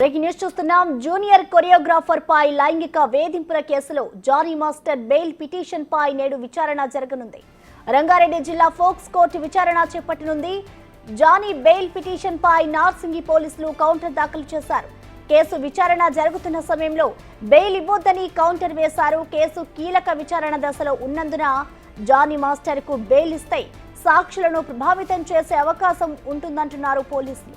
Breaking news చూస్తున్నాం. Junior choreographer పై లైంగిక వేధింపుల కేసులో జానీ మాస్టర్ బెయిల్ పిటిషన్ పై నేడు విచారణ జరగనుంది. రంగారెడ్డి జిల్లా ఫోక్స్ కోర్టు విచారణ చేపట్టనుంది. జానీ బెయిల్ పిటిషన్ పై నార్సింగి పోలీసులు కౌంటర్ దాఖలు చేశారు. కేసు విచారణ జరుగుతున్న సమయంలో బెయిల్ ఇవ్వొద్దని కౌంటర్ వేశారు. కేసు కీలక విచారణ దశలో ఉన్నందున జానీ మాస్టర్ కు బెయిల్ ఇస్తే సాక్షులను ప్రభావితం చేసే అవకాశం ఉంటుందంటున్నారు పోలీసులు.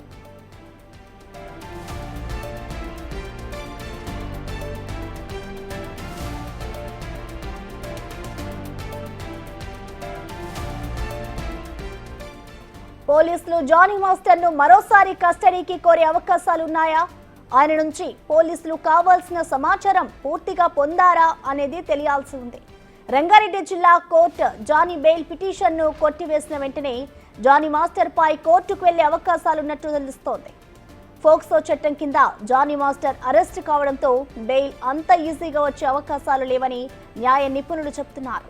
పోలీసులు జానీ మాస్టర్ ను మరోసారి కస్టడీకి కోరే అవకాశాలున్నాయా? ఆయన నుంచి పోలీసులు కావాల్సిన సమాచారం పూర్తిగా పొందారా అనేది తెలియాల్సి ఉంది. రంగారెడ్డి జిల్లా కోర్టు జానీ బెయిల్ పిటిషన్ ను కొట్టివేసిన వెంటనే జానీ మాస్టర్ పై కోర్టుకు వెళ్లే అవకాశాలున్నట్టు తెలుస్తోంది. ఫోక్సో చట్టం కింద జానీ మాస్టర్ అరెస్టు కావడంతో బెయిల్ అంత ఈజీగా వచ్చే అవకాశాలు లేవని న్యాయ నిపుణులు చెబుతున్నారు.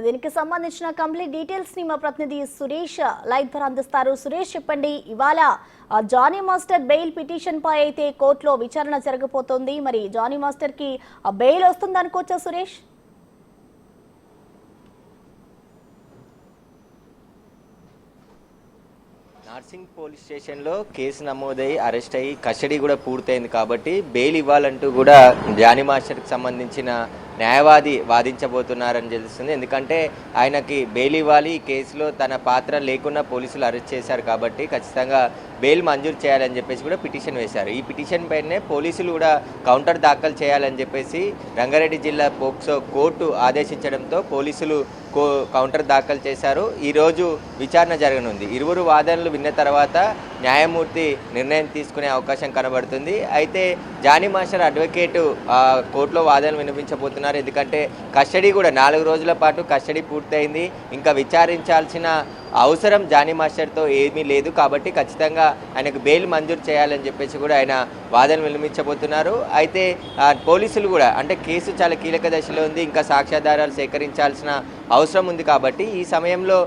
దీనికి సంబంధించిన కంప్లీట్ డీటెయిల్స్ ని మా ప్రతినిధి సురేష్ లైవ్ ద్వారా అందిస్తారు. సురేష్, చెప్పండి, ఇవాళ జానీ మాస్టర్ బెయిల్ పిటిషన్ పై అయితే కోర్టులో విచారణ జరగబోతోంది. మరి జానీ మాస్టర్ కి బెయిల్ వస్తుంది అనుకోవచ్చా సురేష్? నార్సింగ్ పోలీస్ స్టేషన్లో కేసు నమోదై అరెస్ట్ అయ్యి కస్టడీ కూడా పూర్తయింది కాబట్టి బెయిల్ ఇవ్వాలంటూ కూడా జానీ మాస్టర్కి సంబంధించిన న్యాయవాది వాదించబోతున్నారని తెలుస్తుంది. ఎందుకంటే ఆయనకి బెయిల్ ఇవ్వాలి, ఈ కేసులో తన పాత్ర లేకుండా పోలీసులు అరెస్ట్ చేశారు కాబట్టి ఖచ్చితంగా బెయిల్ మంజూరు చేయాలని చెప్పేసి కూడా పిటిషన్ వేశారు. ఈ పిటిషన్ పైనే పోలీసులు కూడా కౌంటర్ దాఖలు చేయాలని చెప్పేసి రంగారెడ్డి జిల్లా పోక్సో కోర్టు ఆదేశించడంతో పోలీసులు కౌంటర్ దాఖలు చేశారు. ఈరోజు విచారణ జరగనుంది. ఇరువురు వాదనలు విన్న తర్వాత న్యాయమూర్తి నిర్ణయం తీసుకునే అవకాశం కనబడుతుంది. అయితే జానీ మాస్టర్ అడ్వకేటు కోర్టులో వాదనలు వినిపించబోతున్నారు. ఎందుకంటే కస్టడీ కూడా 4 రోజుల పాటు కస్టడీ పూర్తయింది. ఇంకా విచారించాల్సిన అవసరం జానీ మాస్టర్తో ఏమీ లేదు కాబట్టి ఖచ్చితంగా ఆయనకు బెయిల్ మంజూరు చేయాలని చెప్పేసి కూడా ఆయన వాదన వినిపించబోతున్నారు. అయితే పోలీసులు కూడా అంటే కేసు చాలా కీలక దశలో ఉంది, ఇంకా సాక్ష్యాధారాలు సేకరించాల్సిన అవసరం ఉంది కాబట్టి ఈ సమయంలో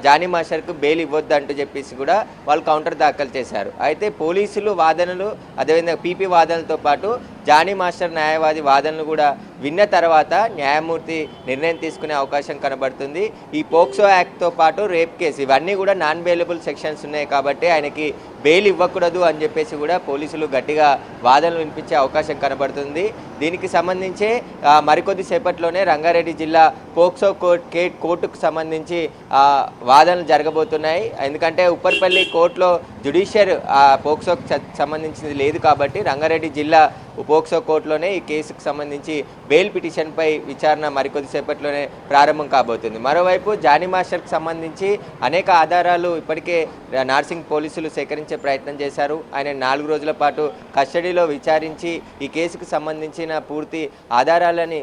జానీ మాస్టర్కు బెయిల్ ఇవ్వద్దంటూ చెప్పేసి కూడా వాళ్ళు కౌంటర్ దాఖలు చేశారు. అయితే పోలీసులు వాదనలు అదేవిధంగా పీపీ వాదనలతో పాటు జానీ మాస్టర్ న్యాయవాది వాదనలు కూడా విన్న తర్వాత న్యాయమూర్తి నిర్ణయం తీసుకునే అవకాశం కనబడుతుంది. ఈ పోక్సో యాక్ట్తో పాటు రేప్ కేసు ఇవన్నీ కూడా నాన్ బెయిలబుల్ సెక్షన్స్ ఉన్నాయి కాబట్టి ఆయనకి బెయిల్ ఇవ్వకూడదు అని చెప్పేసి కూడా పోలీసులు గట్టిగా వాదనలు వినిపించే అవకాశం కనబడుతుంది. దీనికి సంబంధించి మరికొద్ది సేపట్లోనే రంగారెడ్డి జిల్లా పోక్సో కోర్టుకు సంబంధించి వాదనలు జరగబోతున్నాయి. ఎందుకంటే ఉప్పర్పల్లి కోర్టులో జ్యుడిషియర్ పోక్సోకు సంబంధించింది లేదు కాబట్టి రంగారెడ్డి జిల్లా పోక్సో కోర్టులోనే ఈ కేసుకు సంబంధించి బెయిల్ పిటిషన్పై విచారణ మరికొద్ది సేపట్లోనే ప్రారంభం కాబోతుంది. మరోవైపు జానీ మాస్టర్కి సంబంధించి అనేక ఆధారాలు ఇప్పటికే నార్సింగ్ పోలీసులు సేకరించే ప్రయత్నం చేశారు. ఆయన 4 రోజుల పాటు కస్టడీలో విచారించి ఈ కేసుకు సంబంధించిన పూర్తి ఆధారాలని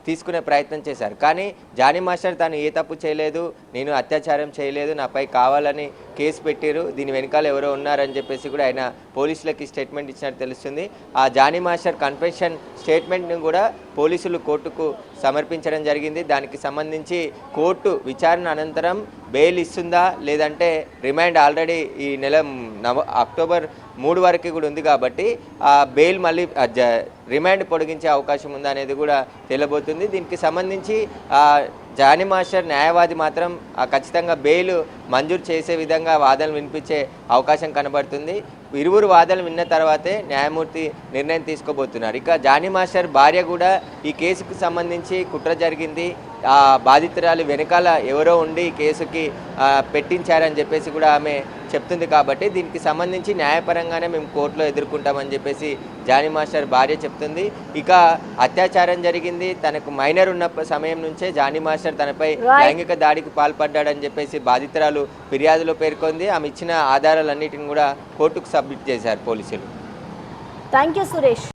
తీసుకునే ప్రయత్నం చేశారు. కానీ జానీ మాస్టర్ తాను ఏ తప్పు చేయలేదు, నేను అత్యాచారం చేయలేదు, నాపై కావాలని కేసు పెట్టారు, దీని వెనకాల ఎవరో ఉన్నారని చెప్పేసి కూడా ఆయన పోలీసులకి స్టేట్మెంట్ ఇచ్చినట్టు తెలుస్తుంది. ఆ జానీ మాస్టర్ కన్ఫెషన్ స్టేట్మెంట్ను కూడా పోలీసులు కోర్టుకు సమర్పించడం జరిగింది. దానికి సంబంధించి కోర్టు విచారణ అనంతరం బెయిల్ ఇస్తుందా లేదంటే రిమాండ్ ఆల్రెడీ ఈ నెల అక్టోబర్ 3 వరకు కూడా ఉంది కాబట్టి ఆ బెయిల్ మళ్ళీ రిమాండ్ పొడిగించే అవకాశం ఉందా అనేది కూడా తెలియబోతుంది. దీనికి సంబంధించి జానీ మాస్టర్ న్యాయవాది మాత్రం ఖచ్చితంగా బెయిల్ మంజూరు చేసే విధంగా వాదనలు వినిపించే అవకాశం కనబడుతుంది. ఇరువురు వాదనలు విన్న తర్వాతే న్యాయమూర్తి నిర్ణయం తీసుకోబోతున్నారు. ఇక జానీ మాస్టర్ భార్య కూడా ఈ కేసుకు సంబంధించి కుట్ర జరిగింది, బాధితురాలు వెనకాల ఎవరో ఉండి కేసుకి పెట్టించారని చెప్పేసి కూడా ఆమె చెప్తుంది. కాబట్టి దీనికి సంబంధించి న్యాయపరంగానే మేము కోర్టులో ఎదుర్కొంటామని చెప్పేసి జానీ మాస్టర్ భార్య చెప్తుంది. ఇక అత్యాచారం జరిగింది, తనకు మైనర్ ఉన్న సమయం నుంచే జానీ మాస్టర్ తనపై లైంగిక దాడికి పాల్పడ్డాడని చెప్పేసి బాధితురాలు ఫిర్యాదులో పేర్కొంది. ఆమె ఇచ్చిన ఆధారాలన్నిటిని కూడా కోర్టుకు సబ్మిట్ చేశారు పోలీసులు. Thank you Suresh.